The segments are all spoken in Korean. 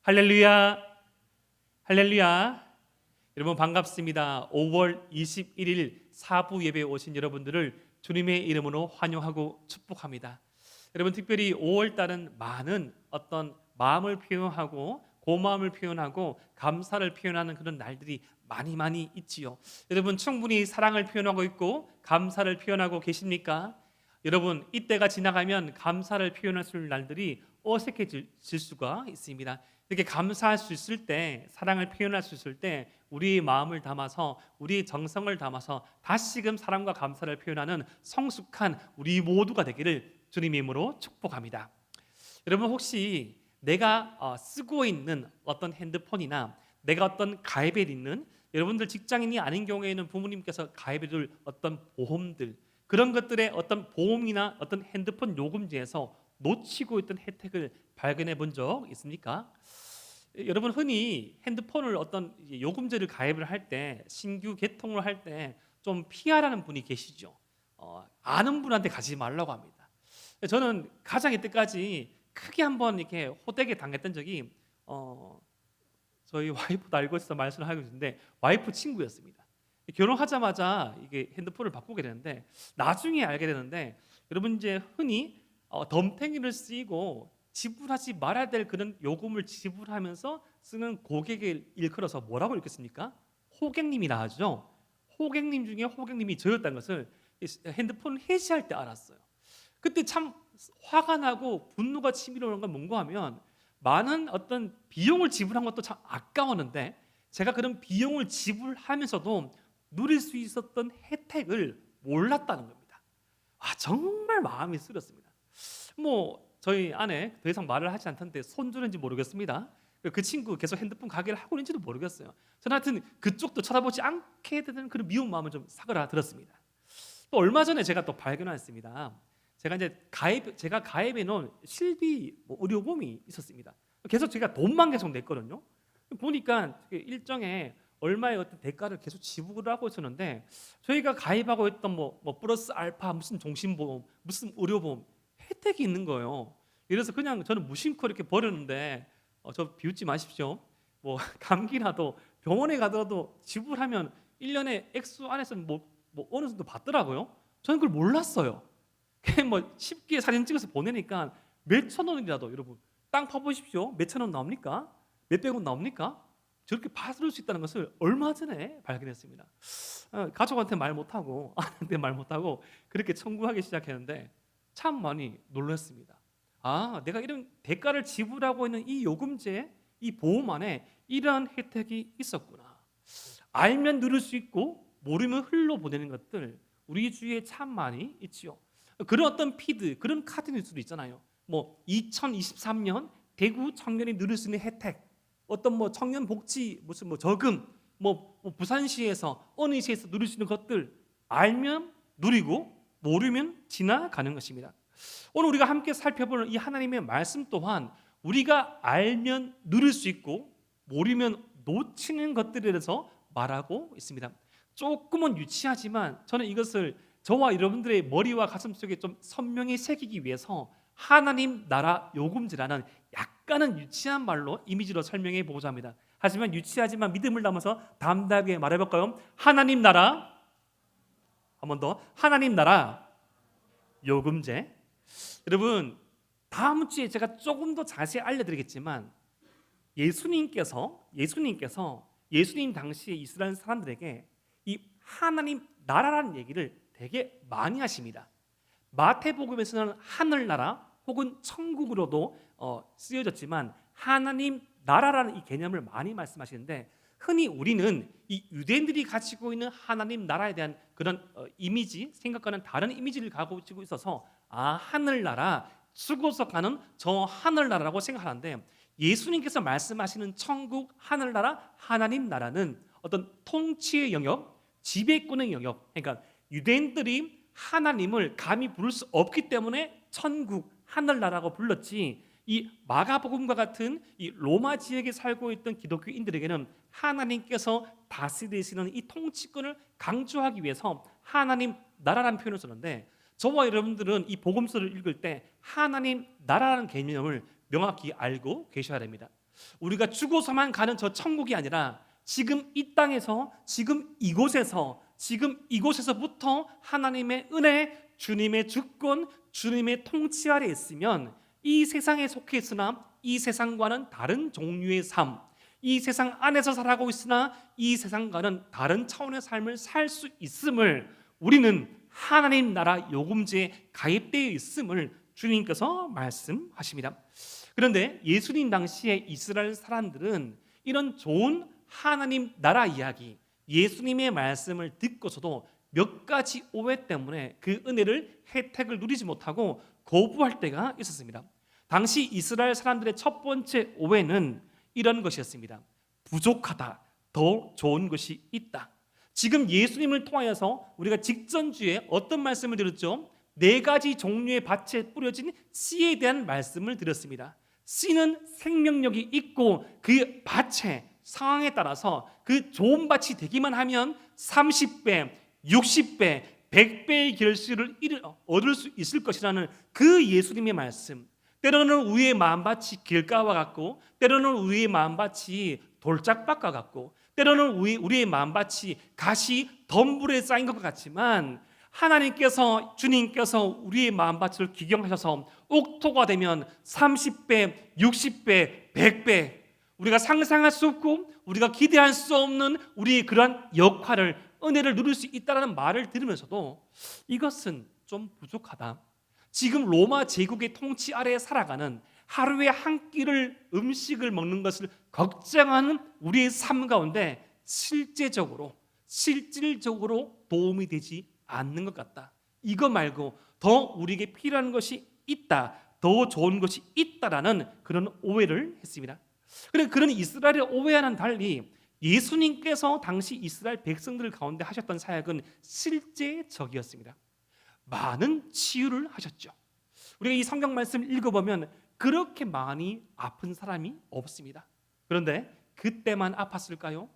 할렐루야, 할렐루야. 여러분 반갑습니다. 5월 21일 사부 예배에 오신 여러분들을 주님의 이름으로 환영하고 축복합니다. 여러분 특별히 5월 달은 많은 어떤 마음을 표현하고 고마움을 표현하고 감사를 표현하는 그런 날들이 많이 있지요. 여러분 충분히 사랑을 표현하고 있고 감사를 표현하고 계십니까? 여러분 이때가 지나가면 감사를 표현할 날들이 어색해질 수가 있습니다. 이렇게 감사할 수 있을 때, 사랑을 표현할 수 있을 때 우리의 마음을 담아서, 우리의 정성을 담아서 다시금 사랑과 감사를 표현하는 성숙한 우리 모두가 되기를 주님의 이름으로 축복합니다. 여러분 혹시 내가 쓰고 있는 어떤 핸드폰이나 내가 어떤 가입해 있는, 여러분들 직장인이 아닌 경우에는 부모님께서 가입해 둘 어떤 보험들, 그런 것들의 어떤 보험이나 어떤 핸드폰 요금제에서 놓치고 있던 혜택을 발견해 본 적 있습니까? 여러분 흔히 핸드폰을 어떤 요금제를 가입을 할 때, 신규 개통을 할 때 좀 피하라는 분이 계시죠. 아는 분한테 가지 말라고 합니다. 저는 가장 이때까지 크게 한번 이렇게 호되게 당했던 적이 저희 와이프도 알고 있어 말씀을 하고 있는데, 와이프 친구였습니다. 결혼하자마자 이게 핸드폰을 바꾸게 되는데, 나중에 알게 되는데, 여러분 이제 흔히 덤탱이를 쓰이고 지불하지 말아야 될 그런 요금을 지불하면서 쓰는 고객을 일컬어서 뭐라고 읽겠습니까? 호객님이라 하죠. 호객님 중에 호객님이 저였다는 것을 핸드폰을 해지할 때 알았어요. 그때 참 화가 나고 분노가 치밀어 오는 건 뭔가 하면, 많은 어떤 비용을 지불한 것도 참 아까웠는데 제가 그런 비용을 지불하면서도 누릴 수 있었던 혜택을 몰랐다는 겁니다. 정말 마음이 쓰렸습니다. 저희 아내 더 이상 말을 하지 않던데 손주는지 모르겠습니다. 그 친구 계속 핸드폰 가게를 하고 있는지도 모르겠어요. 저는 하여튼 그쪽도 쳐다보지 않게 되는 그런 미운 마음을 좀 사그라들었습니다. 또 얼마 전에 제가 또 발견했습니다. 제가 가입해 놓은 실비 의료보험이 있었습니다. 계속 제가 돈만 계속 냈거든요. 보니까 일정에 얼마의 어떤 대가를 계속 지불을 하고 있었는데, 저희가 가입하고 있던 플러스 알파 무슨 종신보험, 무슨 의료보험 혜택이 있는 거예요. 그래서 그냥 저는 무심코 이렇게 버렸는데, 저 비웃지 마십시오. 감기라도 병원에 가더라도 지불하면 1년에 액수 안에서 어느 정도 받더라고요. 저는 그걸 몰랐어요. 그냥 쉽게 사진 찍어서 보내니까 몇천 원이라도, 여러분 땅 파보십시오. 몇천 원 나옵니까? 몇백 원 나옵니까? 저렇게 받을 수 있다는 것을 얼마 전에 발견했습니다. 가족한테 말 못하고, 아내한테 말 못하고 그렇게 청구하기 시작했는데 참 많이 놀랐습니다. 내가 이런 대가를 지불하고 있는 이 요금제, 이 보험 안에 이러한 혜택이 있었구나. 알면 누릴 수 있고 모르면 흘러보내는 것들 우리 주위에 참 많이 있지요. 그런 어떤 피드, 그런 카드 뉴스도 있잖아요. 2023년 대구 청년이 누릴 수 있는 혜택, 어떤 청년 복지 무슨 저금, 부산시에서 어느 시에서 누릴 수 있는 것들, 알면 누리고 모르면 지나가는 것입니다. 오늘 우리가 함께 살펴보는 이 하나님의 말씀 또한 우리가 알면 누릴 수 있고 모르면 놓치는 것들에 대해서 말하고 있습니다. 조금은 유치하지만 저는 이것을 저와 여러분들의 머리와 가슴 속에 좀 선명히 새기기 위해서 하나님 나라 요금제라는 약간은 유치한 말로 이미지로 설명해 보고자 합니다. 하지만 유치하지만 믿음을 담아서 담대하게 말해볼까요? 하나님 나라, 한 번 더, 하나님 나라 요금제. 여러분 다음 주에 제가 조금 더 자세히 알려드리겠지만, 예수님께서 예수님 당시에 이스라엘 사람들에게 이 하나님 나라라는 얘기를 되게 많이 하십니다. 마태복음에서는 하늘나라 혹은 천국으로도 쓰여졌지만 하나님 나라라는 이 개념을 많이 말씀하시는데, 흔히 우리는 이 유대인들이 가지고 있는 하나님 나라에 대한 그런 이미지, 생각과는 다른 이미지를 가지고 있어서 하늘나라, 죽어서 가는 저 하늘나라라고 생각하는데, 예수님께서 말씀하시는 천국, 하늘나라, 하나님 나라는 어떤 통치의 영역, 지배권의 영역, 그러니까 유대인들이 하나님을 감히 부를 수 없기 때문에 천국, 하늘나라고 불렀지, 이 마가복음과 같은 이 로마 지역에 살고 있던 기독교인들에게는 하나님께서 다스리시는 이 통치권을 강조하기 위해서 하나님 나라라는 표현을 썼는데, 저와 여러분들은 이 복음서를 읽을 때 하나님 나라라는 개념을 명확히 알고 계셔야 됩니다. 우리가 죽어서만 가는 저 천국이 아니라 지금 이 땅에서, 지금 이곳에서부터 하나님의 은혜, 주님의 주권, 주님의 통치 아래 있으면 이 세상에 속해 있으나 이 세상과는 다른 종류의 삶, 이 세상 안에서 살아가고 있으나 이 세상과는 다른 차원의 삶을 살 수 있음을, 우리는 하나님 나라 요금제에 가입되어 있음을 주님께서 말씀하십니다. 그런데 예수님 당시에 이스라엘 사람들은 이런 좋은 하나님 나라 이야기, 예수님의 말씀을 듣고서도 몇 가지 오해 때문에 그 은혜를, 혜택을 누리지 못하고 거부할 때가 있었습니다. 당시 이스라엘 사람들의 첫 번째 오해는 이런 것이었습니다. 부족하다, 더 좋은 것이 있다. 지금 예수님을 통하여서 우리가 직전주에 어떤 말씀을 드렸죠? 4가지 종류의 밭에 뿌려진 씨에 대한 말씀을 드렸습니다. 씨는 생명력이 있고 그 밭의 상황에 따라서 그 좋은 밭이 되기만 하면 30배, 60배, 100배의 결실을 얻을 수 있을 것이라는 그 예수님의 말씀. 때로는 우리의 마음밭이 길가와 같고, 때로는 우리의 마음밭이 돌짝밭과 같고, 때로는 우리의 마음밭이 가시 덤불에 쌓인 것 같지만, 하나님께서, 주님께서 우리의 마음밭을 기경하셔서 옥토가 되면 30배, 60배, 100배, 우리가 상상할 수 없고 우리가 기대할 수 없는 우리의 그러한 역할을, 은혜를 누릴 수 있다는 말을 들으면서도 이것은 좀 부족하다. 지금 로마 제국의 통치 아래에 살아가는, 하루에 한 끼를 음식을 먹는 것을 걱정하는 우리의 삶 가운데 실질적으로 도움이 되지 않는 것 같다. 이거 말고 더 우리에게 필요한 것이 있다, 더 좋은 것이 있다라는 그런 오해를 했습니다. 그런데 그런 이스라엘의 오해와는 달리 예수님께서 당시 이스라엘 백성들 가운데 하셨던 사역은 실제적이었습니다. 많은 치유를 하셨죠. 우리가 이 성경 말씀을 읽어보면 그렇게 많이 아픈 사람이 없습니다. 그런데 그때만 아팠을까요?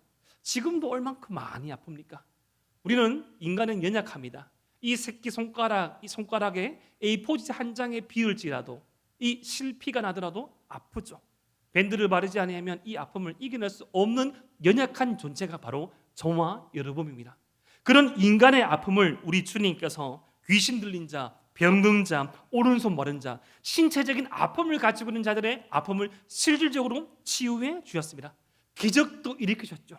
지금도 얼만큼 많이 아픕니까? 우리는, 인간은 연약합니다. 이 새끼손가락, 이 손가락에 A4지지 한 장에 비을지라도, 이 실피가 나더라도 아프죠. 밴드를 바르지 않으면 이 아픔을 이겨낼 수 없는 연약한 존재가 바로 저와 여러분입니다. 그런 인간의 아픔을 우리 주님께서 귀신 들린 자, 병든 자, 오른손 마른 자, 신체적인 아픔을 가지고 있는 자들의 아픔을 실질적으로 치유해 주셨습니다. 기적도 일으키셨죠.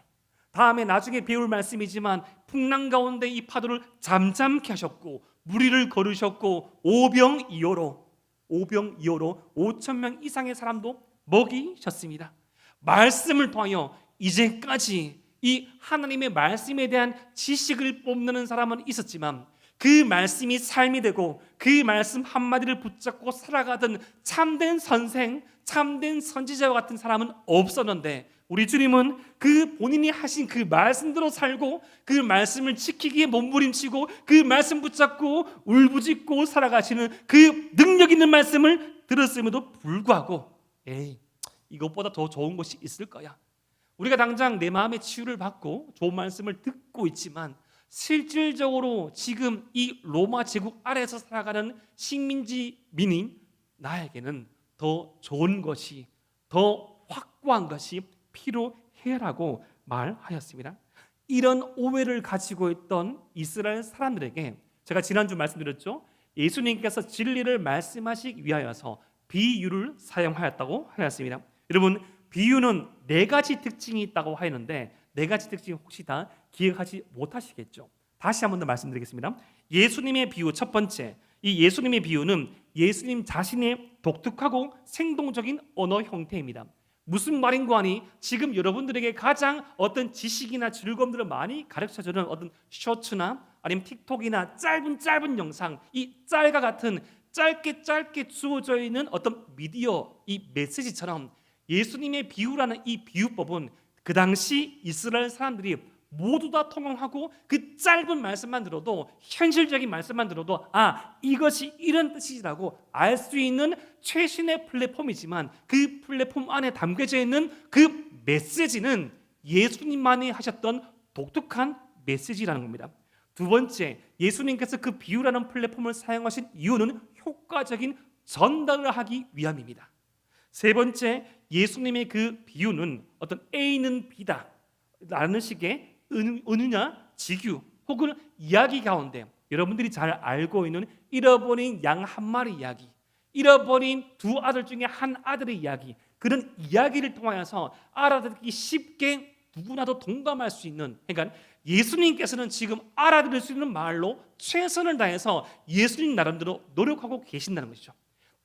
다음에 나중에 배울 말씀이지만 풍랑 가운데 이 파도를 잠잠케 하셨고, 무리를 거르셨고, 오병이어로 5천 명 이상의 사람도 먹이셨습니다. 말씀을 통하여 이제까지 이 하나님의 말씀에 대한 지식을 뽐내는 사람은 있었지만, 그 말씀이 삶이 되고 그 말씀 한마디를 붙잡고 살아가던 참된 선생, 참된 선지자와 같은 사람은 없었는데, 우리 주님은 그 본인이 하신 그 말씀대로 살고 그 말씀을 지키기에 몸부림치고 그 말씀 붙잡고 울부짖고 살아가시는 그 능력 있는 말씀을 들었음에도 불구하고, 이것보다 더 좋은 것이 있을 거야. 우리가 당장 내 마음의 치유를 받고 좋은 말씀을 듣고 있지만, 실질적으로 지금 이 로마 제국 아래에서 살아가는 식민지 민인 나에게는 더 좋은 것이, 더 확고한 것이 필요해라고 말하였습니다. 이런 오해를 가지고 있던 이스라엘 사람들에게 제가 지난주 말씀드렸죠. 예수님께서 진리를 말씀하시기 위하여서 비유를 사용하였다고 하였습니다. 여러분, 비유는 4가지 특징이 있다고 하였는데 4가지 특징 혹시 다 기억하지 못하시겠죠? 다시 한 번 더 말씀드리겠습니다. 예수님의 비유 첫 번째, 이 예수님의 비유는 예수님 자신의 독특하고 생동적인 언어 형태입니다. 무슨 말인고 하니, 지금 여러분들에게 가장 어떤 지식이나 즐거움들을 많이 가르쳐주는 어떤 쇼츠나 아니면 틱톡이나 짧은 영상, 이 짤과 같은 짧게 주어져 있는 어떤 미디어, 이 메시지처럼 예수님의 비유라는 이 비유법은 그 당시 이스라엘 사람들이 모두 다 통용하고, 그 짧은 말씀만 들어도, 현실적인 말씀만 들어도 이것이 이런 뜻이라고 알 수 있는 최신의 플랫폼이지만, 그 플랫폼 안에 담겨져 있는 그 메시지는 예수님만이 하셨던 독특한 메시지라는 겁니다. 두 번째, 예수님께서 그 비유라는 플랫폼을 사용하신 이유는 효과적인 전달을 하기 위함입니다. 세 번째, 예수님의 그 비유는 어떤 A는 B다 라는 식의 은유냐 직유 혹은 이야기 가운데 여러분들이 잘 알고 있는 잃어버린 양 한 마리 이야기, 잃어버린 두 아들 중에 한 아들의 이야기, 그런 이야기를 통하여서 알아듣기 쉽게 누구나도 동감할 수 있는, 그러니까 예수님께서는 지금 알아들을 수 있는 말로 최선을 다해서 예수님 나름대로 노력하고 계신다는 것이죠.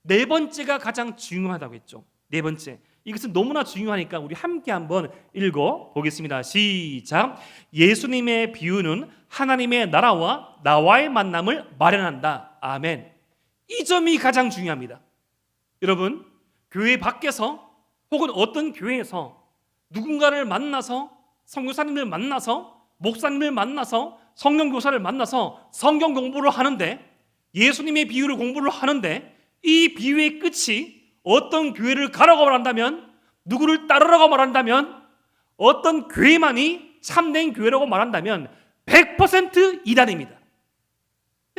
네 번째가 가장 중요하다고 했죠. 네 번째, 이것은 너무나 중요하니까 우리 함께 한번 읽어 보겠습니다. 시작. 예수님의 비유는 하나님의 나라와 나와의 만남을 마련한다. 아멘. 이 점이 가장 중요합니다. 여러분, 교회 밖에서 혹은 어떤 교회에서 누군가를 만나서, 선교사님을 만나서, 목사님을 만나서, 성경교사를 만나서 성경 공부를 하는데, 예수님의 비유를 공부를 하는데, 이 비유의 끝이 어떤 교회를 가라고 말한다면, 누구를 따르라고 말한다면, 어떤 교회만이 참된 교회라고 말한다면 100% 이단입니다.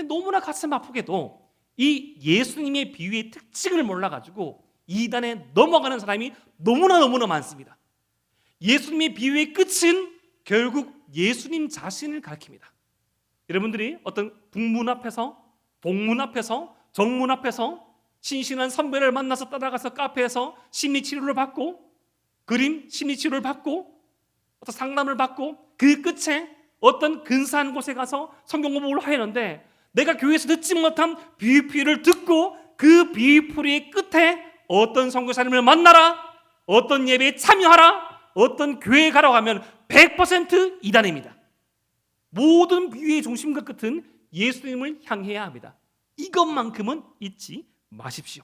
너무나 가슴 아프게도 이 예수님의 비유의 특징을 몰라가지고 이단에 넘어가는 사람이 너무나 많습니다. 예수님의 비유의 끝은 결국 예수님 자신을 가리킵니다. 여러분들이 어떤 북문 앞에서, 동문 앞에서, 정문 앞에서 신신한 선배를 만나서 따라가서 카페에서 심리치료를 받고, 그림 심리치료를 받고, 어떤 상담을 받고, 그 끝에 어떤 근사한 곳에 가서 성경 공부를 하는데, 내가 교회에서 듣지 못한 비유풀이를 듣고 그 비유풀이의 끝에 어떤 선교사님을 만나라, 어떤 예배에 참여하라, 어떤 교회에 가라고 하면 100% 이단입니다. 모든 비유의 중심과 끝은 예수님을 향해야 합니다. 이것만큼은 잊지 마십시오.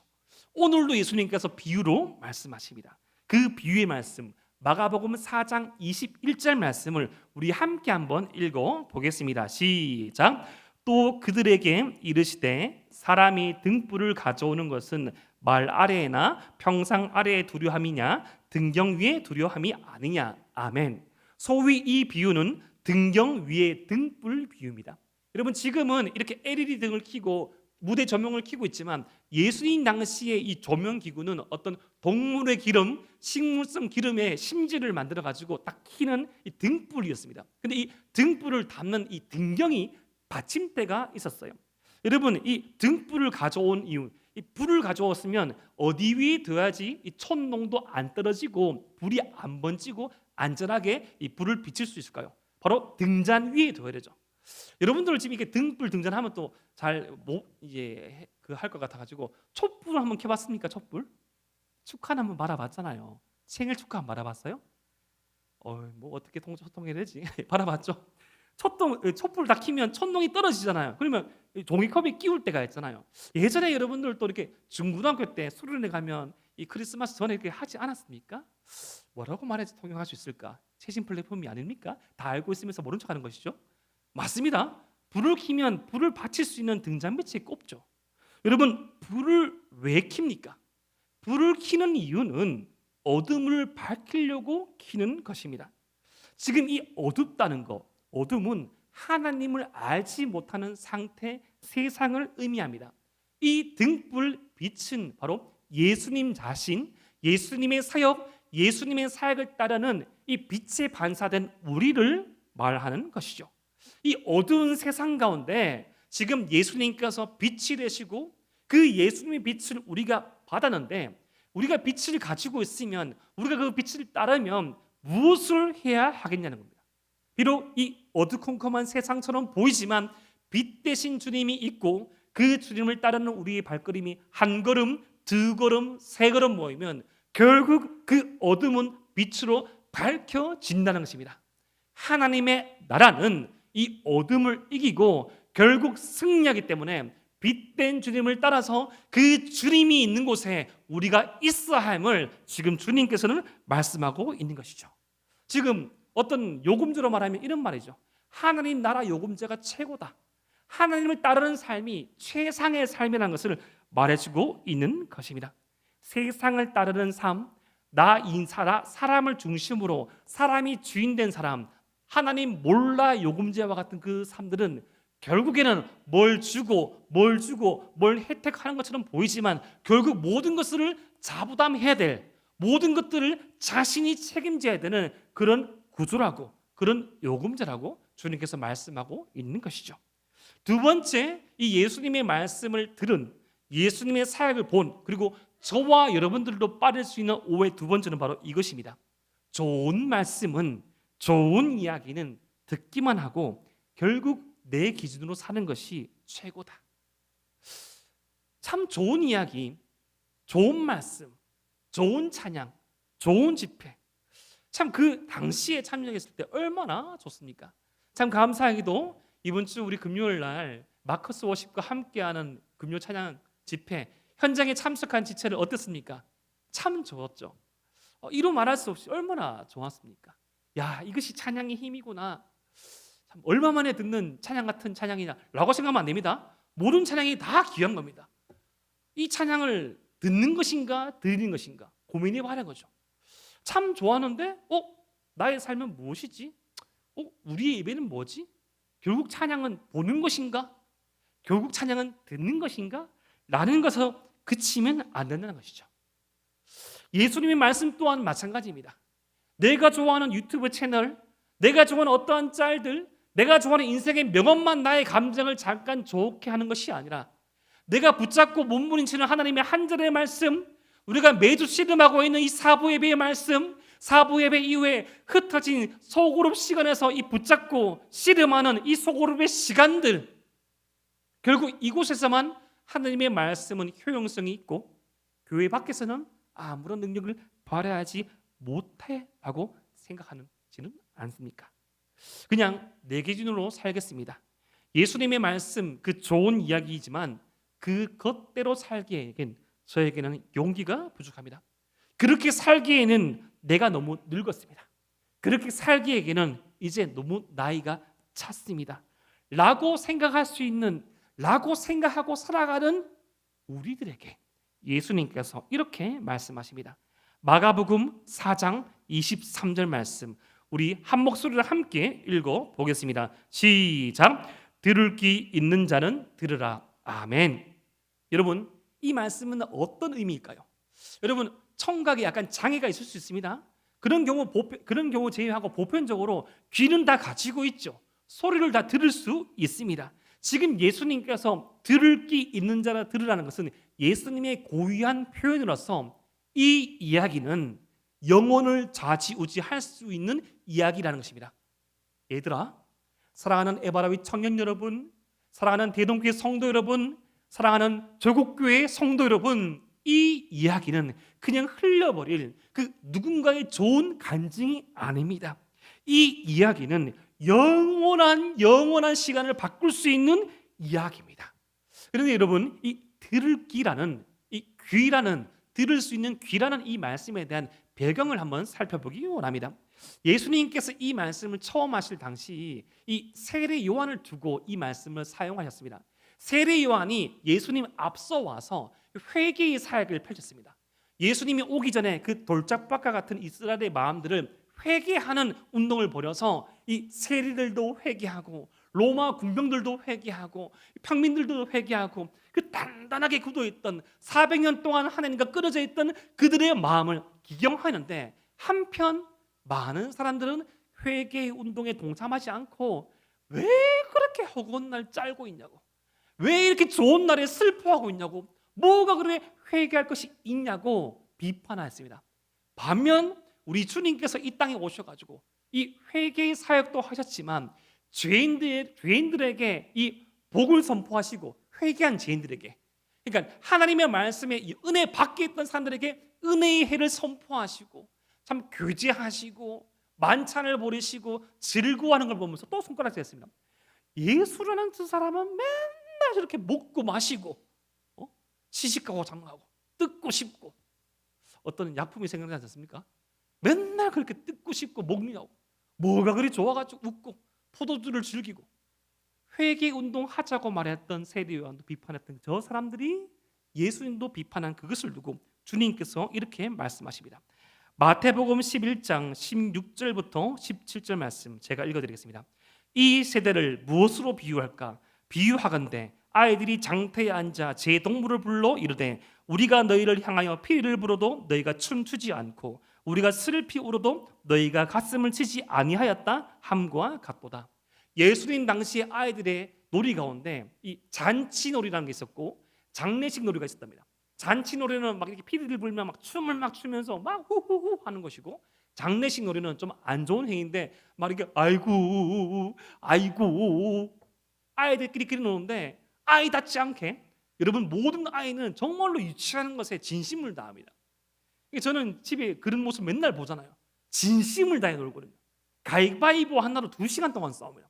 오늘도 예수님께서 비유로 말씀하십니다. 그 비유의 말씀, 마가복음 4장 21절 말씀을 우리 함께 한번 읽어 보겠습니다. 시작. 또 그들에게 이르시되 사람이 등불을 가져오는 것은 말 아래에나 평상 아래에 두려함이냐 등경 위에 두려함이 아니냐. 아멘. 소위 이 비유는 등경 위에 등불 비유입니다. 여러분, 지금은 이렇게 LED 등을 켜고 무대 조명을 켜고 있지만 예수님 당시에 이 조명 기구는 어떤 동물의 기름, 식물성 기름의 심지를 만들어 가지고 딱 켜는 이 등불이었습니다. 근데 이 등불을 담는 이 등경이 받침대가 있었어요. 여러분, 이 등불을 가져온 이유, 이 불을 가져왔으면 어디 위에 둬야지 이 촛농도 안 떨어지고 불이 안 번지고 안전하게 이 불을 비칠 수 있을까요? 바로 등잔 위에 둬야 되죠. 여러분들 지금 이렇게 등불 등잔하면 또 잘 이제 그 할 것 같아가지고 촛불 한번 켜봤습니까? 촛불? 축하 한번 말아봤잖아요. 생일 축하 한번 말아봤어요? 뭐 어떻게 소통해야 되지? 말아봤죠. 촛불 다 켜면 촛농이 떨어지잖아요. 그러면 종이컵에 끼울 때가 있잖아요. 예전에 여러분들도 이렇게 중고등학교 때 수련회 가면 이 크리스마스 전에 이렇게 하지 않았습니까? 뭐라고 말해서 통용할 수 있을까? 최신 플랫폼이 아닙니까? 다 알고 있으면서 모른 척하는 것이죠. 맞습니다. 불을 켜면 불을 받칠 수 있는 등잔빛이 꼽죠. 여러분, 불을 왜 킵니까? 불을 켜는 이유는 어둠을 밝히려고 켜는 것입니다. 지금 이 어둡다는 거, 어둠은 하나님을 알지 못하는 상태, 세상을 의미합니다. 이 등불 빛은 바로 예수님 자신, 예수님의 사역, 예수님의 사역을 따르는 이 빛에 반사된 우리를 말하는 것이죠. 이 어두운 세상 가운데 지금 예수님께서 빛이 되시고 그 예수님의 빛을 우리가 받았는데, 우리가 빛을 가지고 있으면, 우리가 그 빛을 따르면 무엇을 해야 하겠냐는 겁니다. 비록 이 어두컴컴한 세상처럼 보이지만 빛 대신 주님이 있고 그 주님을 따르는 우리의 발걸음이 한 걸음, 두 걸음, 세 걸음 모이면 결국 그 어둠은 빛으로 밝혀진다는 것입니다. 하나님의 나라는 이 어둠을 이기고 결국 승리하기 때문에 빛된 주님을 따라서 그 주님이 있는 곳에 우리가 있어야 함을 지금 주님께서는 말씀하고 있는 것이죠. 지금 어떤 요금제로 말하면 이런 말이죠. 하나님 나라 요금제가 최고다. 하나님을 따르는 삶이 최상의 삶이라는 것을 말해주고 있는 것입니다. 세상을 따르는 삶, 사람을 중심으로 사람이 주인된 사람, 하나님 몰라 요금제와 같은 그 삶들은 결국에는 뭘 주고 뭘 혜택하는 것처럼 보이지만 결국 모든 것을 자부담해야 될, 모든 것들을 자신이 책임져야 되는 그런 구조라고, 그런 요금제라고 주님께서 말씀하고 있는 것이죠. 두 번째, 이 예수님의 말씀을 들은, 예수님의 사역을 본, 그리고 저와 여러분들도 빠질 수 있는 오해 두 번째는 바로 이것입니다. 좋은 말씀은, 좋은 이야기는 듣기만 하고 결국 내 기준으로 사는 것이 최고다. 참 좋은 이야기, 좋은 말씀, 좋은 찬양, 좋은 집회, 참 그 당시에 참여했을 때 얼마나 좋습니까? 참 감사하게도 이번 주 우리 금요일 날 마커스 워십과 함께하는 금요 찬양 집회 현장에 참석한 지체를 어땠습니까? 참 좋았죠. 이루 말할 수 없이 얼마나 좋았습니까? 야, 이것이 찬양의 힘이구나. 참 얼마 만에 듣는 찬양 같은 찬양이냐라고 생각하면 안 됩니다. 모든 찬양이 다 귀한 겁니다. 이 찬양을 듣는 것인가 드리는 것인가 고민해봐야 거죠. 참 좋아하는데 나의 삶은 무엇이지? 우리의 예배는 뭐지? 결국 찬양은 보는 것인가? 결국 찬양은 듣는 것인가? 라는 것에서 그치면 안 된다는 것이죠. 예수님의 말씀 또한 마찬가지입니다. 내가 좋아하는 유튜브 채널, 내가 좋아하는 어떠한 짤들, 내가 좋아하는 인생의 명언만 나의 감정을 잠깐 좋게 하는 것이 아니라 내가 붙잡고 몸부림치는 하나님의 한 절의 말씀, 우리가 매주 씨름하고 있는 이 사부 예배의 말씀, 사부 예배 이후에 흩어진 소그룹 시간에서 이 붙잡고 씨름하는 이 소그룹의 시간들, 결국 이곳에서만 하나님의 말씀은 효용성이 있고 교회 밖에서는 아무런 능력을 발휘하지 못해라고 생각하지는 않습니까? 그냥 내 기준으로 살겠습니다. 예수님의 말씀, 그 좋은 이야기이지만 그 것대로 살기에는 저에게는 용기가 부족합니다. 그렇게 살기에는 내가 너무 늙었습니다. 그렇게 살기에는 이제 너무 나이가 찼습니다. 라고 생각할 수 있는, 라고 생각하고 살아가는 우리들에게 예수님께서 이렇게 말씀하십니다. 마가복음 4장 23절 말씀, 우리 한 목소리로 함께 읽어보겠습니다. 시작. 들을 귀 있는 자는 들으라. 아멘. 여러분, 이 말씀은 어떤 의미일까요? 여러분, 청각에 약간 장애가 있을 수 있습니다. 그런 경우 제외하고 보편적으로 귀는 다 가지고 있죠. 소리를 다 들을 수 있습니다. 지금 예수님께서 들을 귀 있는 자라 들으라는 것은 예수님의 고유한 표현으로서 이 이야기는 영혼을 좌지우지할 수 있는 이야기라는 것입니다. 얘들아, 사랑하는 에바라위 청년 여러분, 사랑하는 대동교회 성도 여러분, 사랑하는 조국교회 성도 여러분, 이 이야기는 그냥 흘려버릴 그 누군가의 좋은 간증이 아닙니다. 이 이야기는 영원한 시간을 바꿀 수 있는 이야기입니다. 그런데 여러분, 이 들을 귀라는, 이 귀라는, 들을 수 있는 귀라는 이 말씀에 대한 배경을 한번 살펴보기 원합니다. 예수님께서 이 말씀을 처음 하실 당시 이 세례 요한을 두고 이 말씀을 사용하셨습니다. 세례 요한이 예수님 앞서 와서 회개의 사역을 펼쳤습니다. 예수님이 오기 전에 그 돌짝밭과 같은 이스라엘의 마음들을 회개하는 운동을 벌여서 이 세리들도 회개하고 로마 군병들도 회개하고 평민들도 회개하고 그 단단하게 굳어있던 400년 동안 하나님과 끊어져 있던 그들의 마음을 기경하는데, 한편 많은 사람들은 회개 운동에 동참하지 않고 왜 그렇게 허구한 날 짤고 있냐고, 왜 이렇게 좋은 날에 슬퍼하고 있냐고, 뭐가 그렇게 회개할 것이 있냐고 비판하였습니다. 반면 우리 주님께서 이 땅에 오셔가지고 이 회개의 사역도 하셨지만 죄인들에게 이 복을 선포하시고, 회개한 죄인들에게, 그러니까 하나님의 말씀에 이 은혜 밖에 있던 사람들에게 은혜의 해를 선포하시고 참 교제하시고 만찬을 벌이시고 즐거워하는 걸 보면서 또 손가락 댔습니다. 예수라는 두 사람은 맨날 저렇게 먹고 마시고 시식하고 장가고 뜯고 싶고, 어떤 약품이 생각나지 않습니까? 맨날 그렇게 뜯고 싶고 먹느냐고, 뭐가 그리 좋아가지고 웃고 포도주를 즐기고. 회개 운동 하자고 말했던 세례 요한도 비판했던 저 사람들이 예수님도 비판한 그것을 두고 주님께서 이렇게 말씀하십니다. 마태복음 11장 16절부터 17절 말씀 제가 읽어드리겠습니다. 이 세대를 무엇으로 비유할까? 비유하건대 아이들이 장터에 앉아 제 동물을 불러 이르되 우리가 너희를 향하여 피를 불어도 너희가 춤추지 않고 우리가 슬피 울어도 너희가 가슴을 치지 아니하였다 함과 같도다. 예수님 당시의 아이들의 놀이 가운데 이 잔치놀이라는 게 있었고 장례식 놀이가 있었답니다. 잔치놀이는 막 이렇게 피를 불면 막 춤을 막 추면서 막 후후후 하는 것이고, 장례식 놀이는 좀 안 좋은 행위인데 막 이렇게 아이고 아이고 아이들끼리 노는데 아이답지 않게 여러분 모든 아이는 정말로 유치하는 것에 진심을 다합니다. 저는 집에 그런 모습 맨날 보잖아요. 진심을 다해 놀거든요. 가위바위보 하나로 2시간 동안 싸웁니다.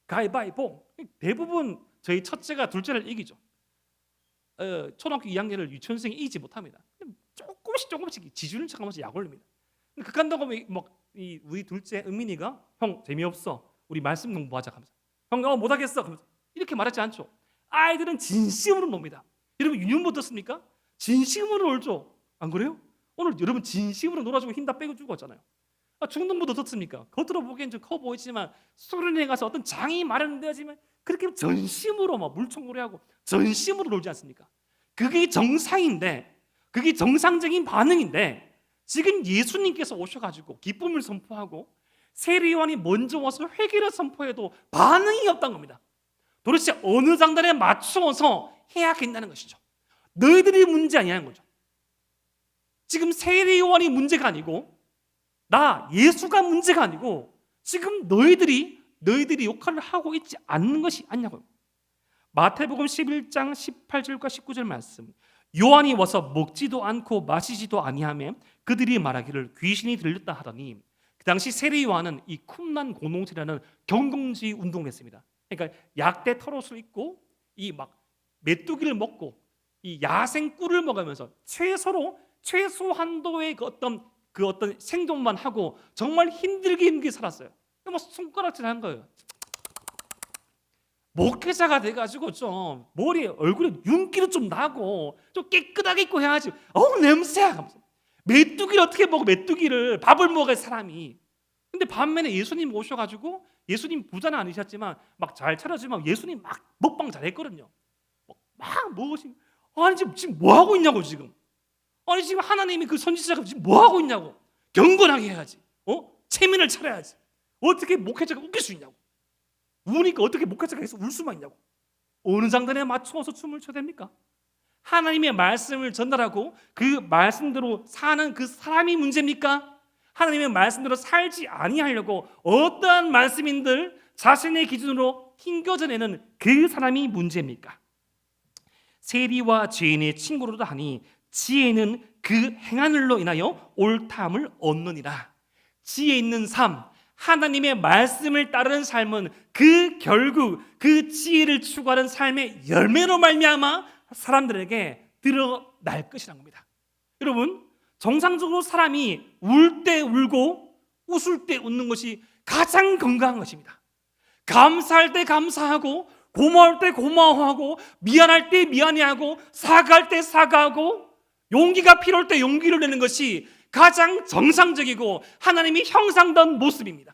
가위바위보. 대부분 저희 첫째가 둘째를 이기죠. 초등학교 2학년을 유치원생이 이기지 못합니다. 조금씩 지주는 척하면서 약 올립니다. 그간다고 우리 둘째 은민이가 형 재미없어 우리 말씀 공부하자 하면서 형 못하겠어 하면서 이렇게 말하지 않죠. 아이들은 진심으로 놉니다. 여러분 유년 못 듣습니까? 진심으로 놀죠. 안 그래요? 오늘 여러분 진심으로 놀아주고 힘 다 빼고 주고 왔잖아요. 중등부도 듣습니까? 겉으로 보기엔 좀 커 보이지만 수련회에 가서 어떤 장이 마련되어지면 그렇게 전심으로 막 물총놀이하고 전심으로 놀지 않습니까? 그게 정상인데, 그게 정상적인 반응인데, 지금 예수님께서 오셔가지고 기쁨을 선포하고 세례요한이 먼저 와서 회개를 선포해도 반응이 없다는 겁니다. 도대체 어느 장단에 맞추어서 해야 된다는 것이죠. 너희들이 문제 아니라는 거죠. 지금 세례요한이 문제가 아니고 예수가 문제가 아니고 지금 너희들이 역할을 하고 있지 않는 것이 아니냐고요. 마태복음 11장 18절과 19절 말씀. 요한이 와서 먹지도 않고 마시지도 아니하며 그들이 말하기를 귀신이 들렸다 하더니, 그 당시 세례 요한은 이 쿰란 공동체라는 경공주의 운동을 했습니다. 그러니까 약대 털옷을 입고 이 막 메뚜기를 먹고 이 야생 꿀을 먹으면서 최소한도의 그 어떤 생존만 하고 정말 힘들게 살았어요. 뭐 손가락질한 거예요. 목회자가 돼가지고 좀 머리에 얼굴에 윤기도 좀 나고 좀 깨끗하게 입고 해야지. 냄새야 하면서 메뚜기를 어떻게 먹어? 메뚜기를 밥을 먹을 사람이. 근데 반면에 예수님 오셔가지고 예수님 부자는 아니셨지만 막 잘 차려주면 예수님 막 먹방 잘했거든요. 막 먹으시고 아니 지금 뭐 하고 있냐고 지금. 아니 지금 하나님이 그 선지자가 지금 뭐 하고 있냐고. 경건하게 해야지. 체면을 차려야지. 어떻게 목회자가 웃길 수 있냐고. 우니까 어떻게 목회자가 해서 울 수만 있냐고. 어느 장단에 맞추어서 춤을 춰야 됩니까? 하나님의 말씀을 전달하고 그 말씀대로 사는 그 사람이 문제입니까? 하나님의 말씀대로 살지 아니하려고 어떠한 말씀인들 자신의 기준으로 힘겨져내는 그 사람이 문제입니까? 세리와 죄인의 친구로도 하니 지혜는 그 행하늘로 인하여 옳다함을 얻느니라. 지혜 있는 삶, 하나님의 말씀을 따르는 삶은 결국 그 지혜를 추구하는 삶의 열매로 말미암아 사람들에게 드러날 것이라는 겁니다. 여러분, 정상적으로 사람이 울 때 울고 웃을 때 웃는 것이 가장 건강한 것입니다. 감사할 때 감사하고 고마울 때 고마워하고 미안할 때 미안해하고 사과할 때 사과하고 용기가 필요할 때 용기를 내는 것이 가장 정상적이고 하나님이 형상된 모습입니다.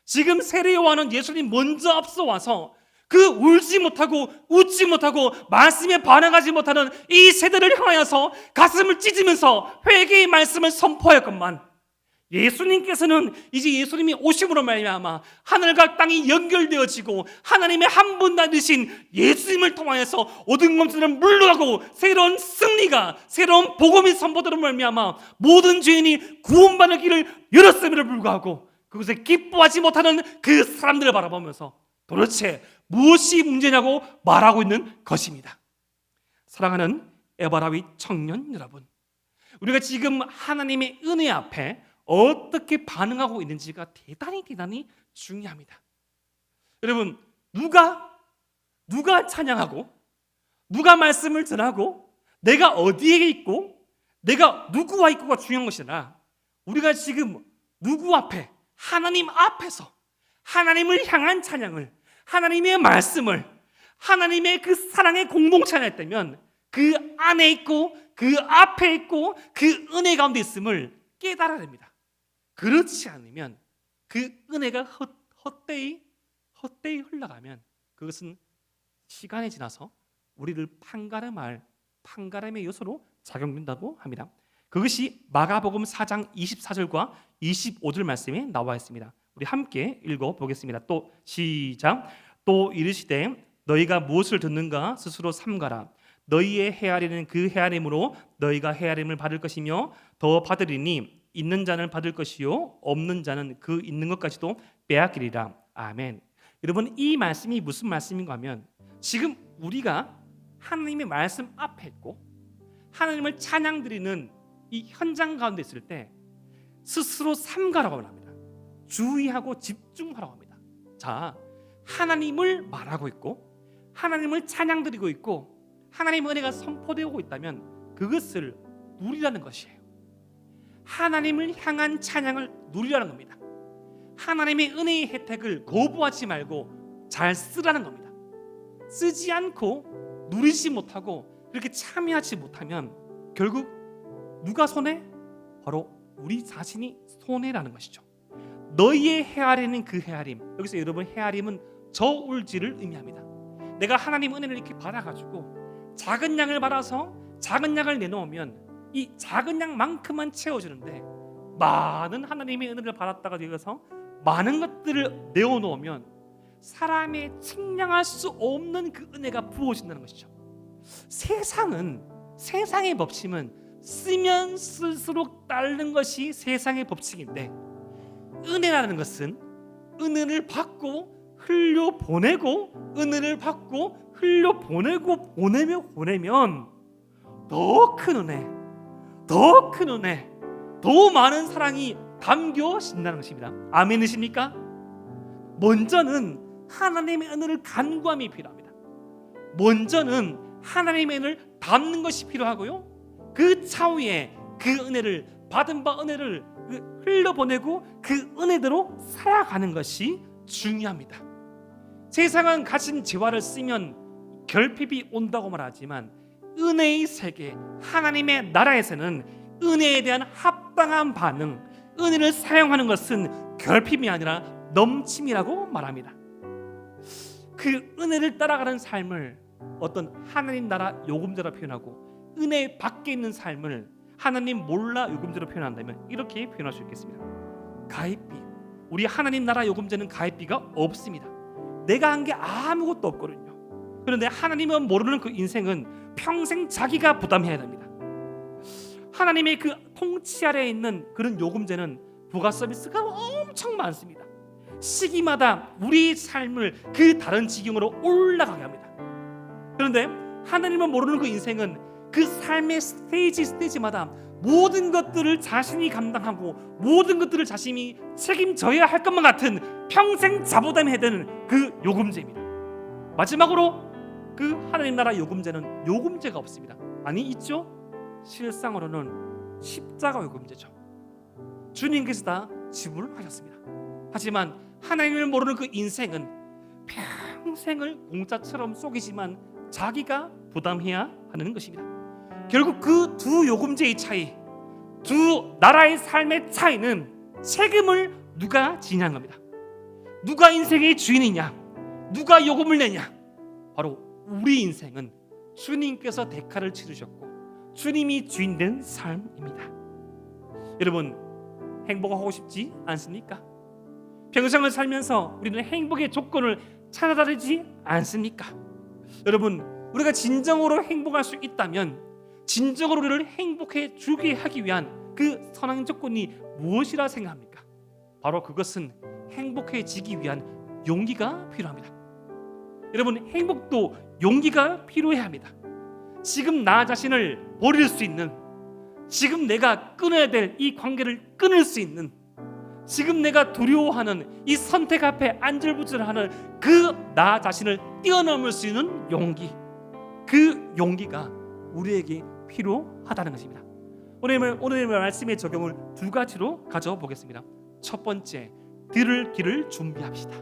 지금 세례 요한은 예수님 먼저 앞서 와서 그 울지 못하고 웃지 못하고 말씀에 반응하지 못하는 이 세대를 향하여서 가슴을 찢으면서 회개의 말씀을 선포하였건만, 예수님께서는 이제 예수님이 오심으로 말미암아 하늘과 땅이 연결되어지고 하나님의 한 분 다 되신 예수님을 통하여서 얻은 것들은 물러가고 새로운 승리가, 새로운 복음이 선포되는 말미암아 모든 죄인이 구원받는 길을 열었음에도 불구하고 그것에 기뻐하지 못하는 그 사람들을 바라보면서 도대체 무엇이 문제냐고 말하고 있는 것입니다. 사랑하는 에바라위 청년 여러분, 우리가 지금 하나님의 은혜 앞에 어떻게 반응하고 있는지가 대단히 중요합니다. 여러분, 누가 찬양하고 누가 말씀을 전하고 내가 어디에 있고 내가 누구와 있고가 중요한 것이 아니라 우리가 지금 누구 앞에, 하나님 앞에서 하나님을 향한 찬양을, 하나님의 말씀을, 하나님의 그 사랑의 공동체가 있다면 그 안에 있고 그 앞에 있고 그 은혜 가운데 있음을 깨달아야 됩니다. 그렇지 않으면 그 은혜가 헛되이 흘러가면 그것은 시간이 지나서 우리를 판가름의 요소로 작용된다고 합니다. 그것이 마가복음 4장 24절과 25절 말씀에 나와 있습니다. 우리 함께 읽어보겠습니다. 또 시작. 또 이르시되 너희가 무엇을 듣는가 스스로 삼가라. 너희의 헤아리는 그 헤아림으로 너희가 헤아림을 받을 것이며 더 받으리니 있는 자는 받을 것이요 없는 자는 그 있는 것까지도 빼앗기리라. 아멘. 여러분, 이 말씀이 무슨 말씀인가 하면 지금 우리가 하나님의 말씀 앞에 있고 하나님을 찬양드리는 이 현장 가운데 있을 때 스스로 삼가라고 합니다. 주의하고 집중하라고 합니다. 자, 하나님을 말하고 있고 하나님을 찬양드리고 있고 하나님의 은혜가 선포되고 있다면 그것을 누리라는 것이에요. 하나님을 향한 찬양을 누리라는 겁니다. 하나님의 은혜의 혜택을 거부하지 말고 잘 쓰라는 겁니다. 쓰지 않고 누리지 못하고 그렇게 참여하지 못하면 결국 누가 손해? 바로 우리 자신이 손해라는 것이죠. 너희의 헤아리는 그 헤아림, 여기서 여러분 헤아림은 저울질을 의미합니다. 내가 하나님 은혜를 이렇게 받아가지고 작은 양을 받아서 작은 양을 내놓으면 이 작은 양만큼만 채워주는데 많은 하나님의 은혜를 받았다가 되어서 많은 것들을 내어놓으면 사람의 측량할 수 없는 그 은혜가 부어진다는 것이죠. 세상의 법칙은 쓰면 쓸수록 따르는 것이 세상의 법칙인데 은혜라는 것은 은혜를 받고 흘려보내고 은혜를 받고 흘려보내고 보내면 더 큰 은혜, 더 많은 사랑이 담겨진다는 것입니다. 아멘이십니까? 먼저는 하나님의 은혜를 간구함이 필요합니다. 먼저는 하나님의 은혜를 담는 것이 필요하고요, 그 차후에 그 은혜를 받은 바 은혜를 흘려보내고 그 은혜대로 살아가는 것이 중요합니다. 세상은 가진 재화를 쓰면 결핍이 온다고 말하지만 은혜의 세계, 하나님의 나라에서는 은혜에 대한 합당한 반응, 은혜를 사용하는 것은 결핍이 아니라 넘침이라고 말합니다. 그 은혜를 따라가는 삶을 어떤 하나님 나라 요금제로 표현하고 은혜 밖에 있는 삶을 하나님 몰라 요금제로 표현한다면 이렇게 표현할 수 있겠습니다. 가입비, 우리 하나님 나라 요금제는 가입비가 없습니다. 내가 한 게 아무것도 없거든요. 그런데 하나님은 모르는 그 인생은 평생 자기가 부담해야 됩니다. 하나님의 그 통치 아래에 있는 그런 요금제는 부가 서비스가 엄청 많습니다. 시기마다 우리 삶을 그 다른 지경으로 올라가게 합니다. 그런데 하나님은 모르는 그 인생은 그 삶의 스테이지마다 모든 것들을 자신이 감당하고 모든 것들을 자신이 책임져야 할 것만 같은 평생 자부담해야 되는 그 요금제입니다. 마지막으로 그 하나님 나라 요금제는 요금제가 없습니다. 아니, 있죠? 실상으로는 십자가 요금제죠. 주님께서 다 지불하셨습니다. 하지만 하나님을 모르는 그 인생은 평생을 공짜처럼 속이지만 자기가 부담해야 하는 것입니다. 결국 그 두 요금제의 차이, 두 나라의 삶의 차이는 책임을 누가 지냐는 겁니다. 누가 인생의 주인이냐, 누가 요금을 내냐. 바로 우리 인생은 주님께서 대가를 치르셨고 주님이 주인된 삶입니다. 여러분, 행복하고 싶지 않습니까? 평생을 살면서 우리는 행복의 조건을 찾아다니지 않습니까? 여러분, 우리가 진정으로 행복할 수 있다면 진정으로 우리를 행복해 주게 하기 위한 그 선한 조건이 무엇이라 생각합니까? 바로 그것은 행복해지기 위한 용기가 필요합니다. 여러분, 행복도 용기가 필요해야 합니다. 지금 나 자신을 버릴 수 있는, 지금 내가 끊어야 될 이 관계를 끊을 수 있는, 지금 내가 두려워하는 이 선택 앞에 안절부절하는 그 나 자신을 뛰어넘을 수 있는 용기, 그 용기가 우리에게 필요하다는 것입니다. 오늘 말씀의 적용을 두 가지로 가져보겠습니다. 첫 번째, 들을 길을 준비합시다.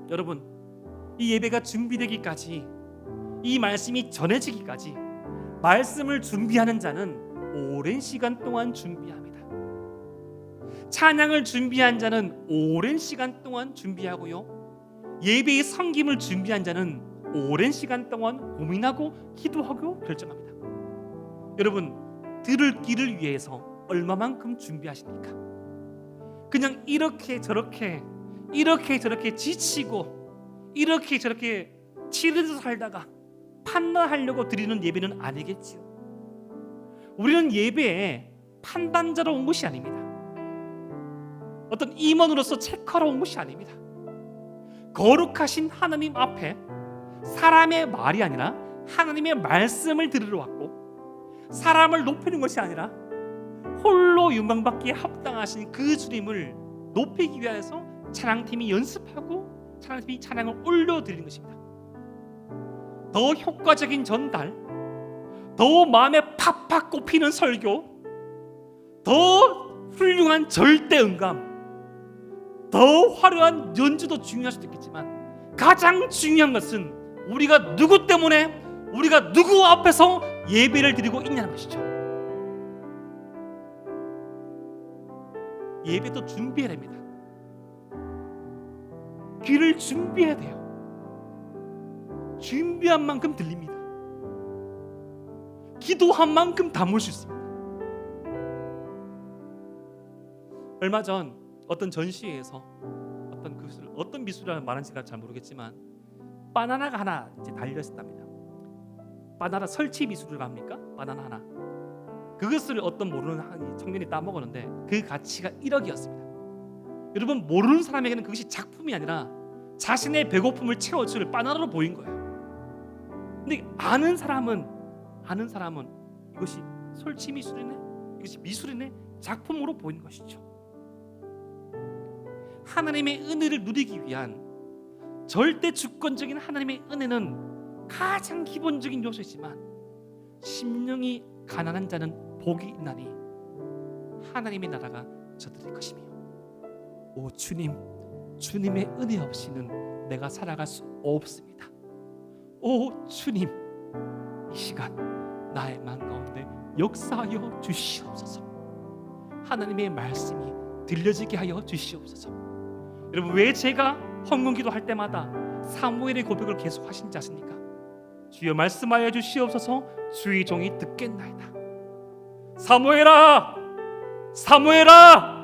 여러분, 이 예배가 준비되기까지, 이 말씀이 전해지기까지 말씀을 준비하는 자는 오랜 시간 동안 준비합니다. 찬양을 준비한 자는 오랜 시간 동안 준비하고요, 예배의 섬김을 준비한 자는 오랜 시간 동안 고민하고 기도하고 결정합니다. 여러분, 들을 길을 위해서 얼마만큼 준비하십니까? 그냥 이렇게 저렇게 지치고 이렇게 저렇게 치르듯 살다가 판단하려고 드리는 예배는 아니겠지요. 우리는 예배에 판단자로 온 것이 아닙니다. 어떤 임원으로서 체크하러 온 것이 아닙니다. 거룩하신 하나님 앞에 사람의 말이 아니라 하나님의 말씀을 들으러 왔고, 사람을 높이는 것이 아니라 홀로 영광받기에 합당하신 그 주님을 높이기 위해서 찬양팀이 연습하고 찬양팀이 찬양을 올려드리는 것입니다. 더 효과적인 전달, 더 마음에 팍팍 꼽히는 설교, 더 훌륭한 절대 응감, 더 화려한 연주도 중요할 수도 있겠지만 가장 중요한 것은 우리가 누구 때문에, 우리가 누구 앞에서 예배를 드리고 있냐는 것이죠. 예배도 준비해야 됩니다. 귀를 준비해야 돼요. 준비한 만큼 들립니다. 기도한 만큼 담을 수 있습니다. 얼마 전 어떤 전시회에서 어떤 미술이라는 말인지가 잘 모르겠지만 바나나가 하나 이제 달려 있었답니다. 바나나 설치 미술을 합니까? 바나나 하나. 그것을 어떤 모르는 청년이 따먹었는데 그 가치가 1억이었습니다. 여러분, 모르는 사람에게는 그것이 작품이 아니라 자신의 배고픔을 채워줄 바나나로 보인 거예요. 근데 아는 사람은 이것이 설치 미술이네, 이것이 미술이네, 작품으로 보이는 것이죠. 하나님의 은혜를 누리기 위한 절대 주권적인 하나님의 은혜는 가장 기본적인 요소이지만, 심령이 가난한 자는 복이 있나니 하나님의 나라가 저들의 것이며, 오 주님, 주님의 은혜 없이는 내가 살아갈 수 없습니다. 오 주님, 이 시간 나의 마음 가운데 역사하여 주시옵소서. 하나님의 말씀이 들려지게 하여 주시옵소서. 여러분, 왜 제가 헌금기도 할 때마다 사무엘의 고백을 계속 하신지 아십니까? 주여 말씀하여 주시옵소서. 주의 종이 듣겠나이다. 사무엘아, 사무엘아,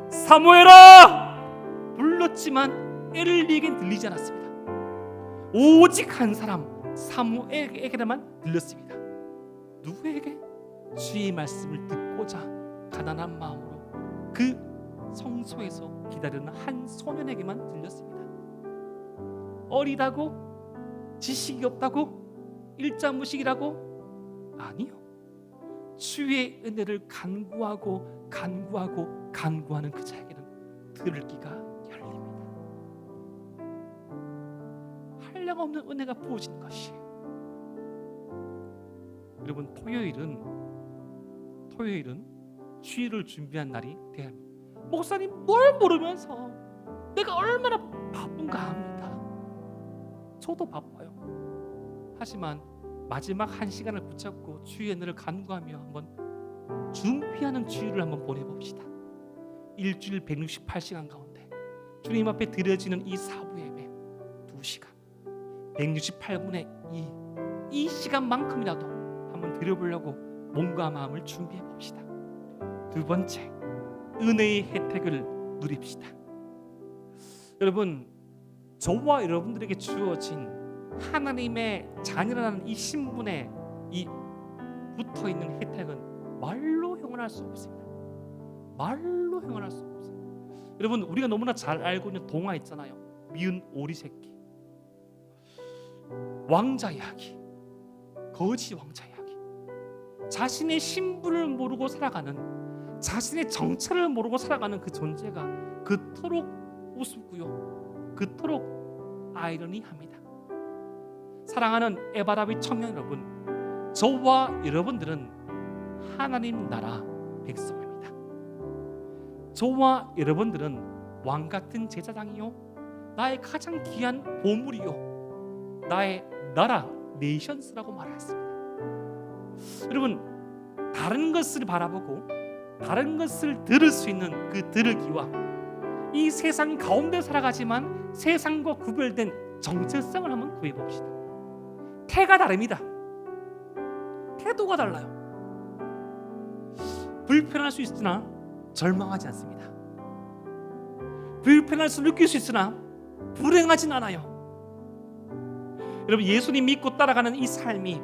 사무엘아 불렀지만 엘리에겐 들리지 않았습니다. 오직 한 사람 사무엘에게만 들렸습니다. 누구에게? 주의 말씀을 듣고자 가난한 마음으로 그 성소에서 기다리는 한 소년에게만 들렸습니다. 어리다고? 지식이 없다고? 일자무식이라고? 아니요. 주의 은혜를 간구하고 간구하는 그 자에게는 들을 귀가 열립니다. 한량없는 은혜가 부어진 것이에요. 여러분, 토요일은 주일을 준비한 날이 되어야 합니다. 목사님, 뭘 모르면서 내가 얼마나 바쁜가 합니다. 저도 바빠요. 하지만 마지막 한 시간을 붙잡고 주의 은혜를 간구하며 한번 준비하는 주일을 한번 보내봅시다. 일주일 168시간 가운데 주님 앞에 드려지는 이 사부 예배 2시간, 168분의 2 시간만큼이라도 한번 드려보려고 몸과 마음을 준비해 봅시다. 두 번째, 은혜의 혜택을 누립시다. 여러분, 저와 여러분들에게 주어진 하나님의 자녀라는 이 신분에 이 붙어있는 혜택은 말로 형언할 수 없습니다. 말로 형언할 수 없어요. 여러분, 우리가 너무나 잘 알고 있는 동화 있잖아요. 미운 오리 새끼, 왕자 이야기, 거지 왕자 이야기. 자신의 신분을 모르고 살아가는, 자신의 정체를 모르고 살아가는 그 존재가 그토록 우습고요, 그토록 아이러니합니다. 사랑하는 에바라비 청년 여러분, 저와 여러분들은 하나님 나라 백성입니다. 저와 여러분들은 왕같은 제사장이요, 나의 가장 귀한 보물이요, 나의 나라 네이션스라고 말했습니다. 여러분, 다른 것을 바라보고 다른 것을 들을 수 있는 그 들으기와 이 세상 가운데 살아가지만 세상과 구별된 정체성을 한번 구해봅시다. 태가 다릅니다. 태도가 달라요. 불편할 수 있으나 절망하지 않습니다. 불편할 수 느낄 수 있으나 불행하진 않아요. 여러분, 예수님 믿고 따라가는 이 삶이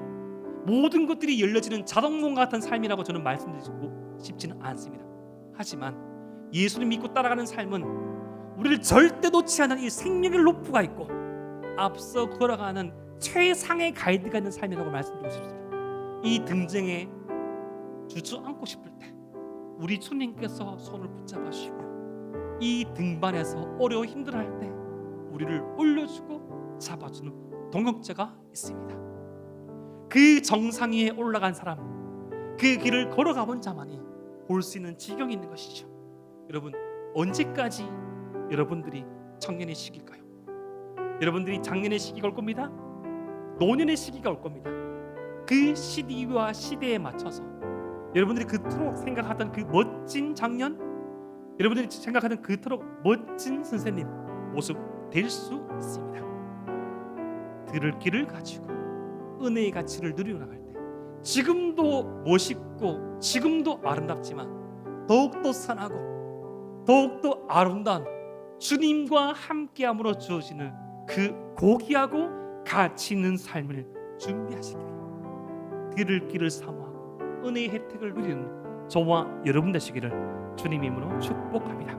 모든 것들이 열려지는 자동문 같은 삶이라고 저는 말씀드리고 싶지는 않습니다. 하지만 예수님 믿고 따라가는 삶은 우리를 절대 놓지 않는 이 생명의 로프가 있고 앞서 걸어가는 최상의 가이드가 있는 삶이라고 말씀드리고 싶습니다. 이 등쟁에 주저앉고 싶을 때 우리 주님께서 손을 붙잡아주시고 이 등반에서 어려워 힘들어할 때 우리를 올려주고 잡아주는 동역자가 있습니다. 그 정상 위에 올라간 사람, 그 길을 걸어가본 자만이 볼 수 있는 지경이 있는 것이죠. 여러분, 언제까지 여러분들이 청년의 시기일까요? 여러분들이 장년의 시기가 올 겁니다. 노년의 시기가 올 겁니다. 그 시기와 시대에 맞춰서 여러분들이 그토록 생각하던 그 멋진 장년, 여러분들이 생각하던 그토록 멋진 선생님 모습 될 수 있습니다. 들을 길을 가지고 은혜의 가치를 누리고 나갈 때 지금도 멋있고 지금도 아름답지만 더욱더 선하고 더욱더 아름다운 주님과 함께함으로 주어지는 그 고귀하고 가치 있는 삶을 준비하시기를, 들을 길을 사모하고 은혜의 혜택을 누리는 저와 여러분 되시기를 주님 이름으로 축복합니다.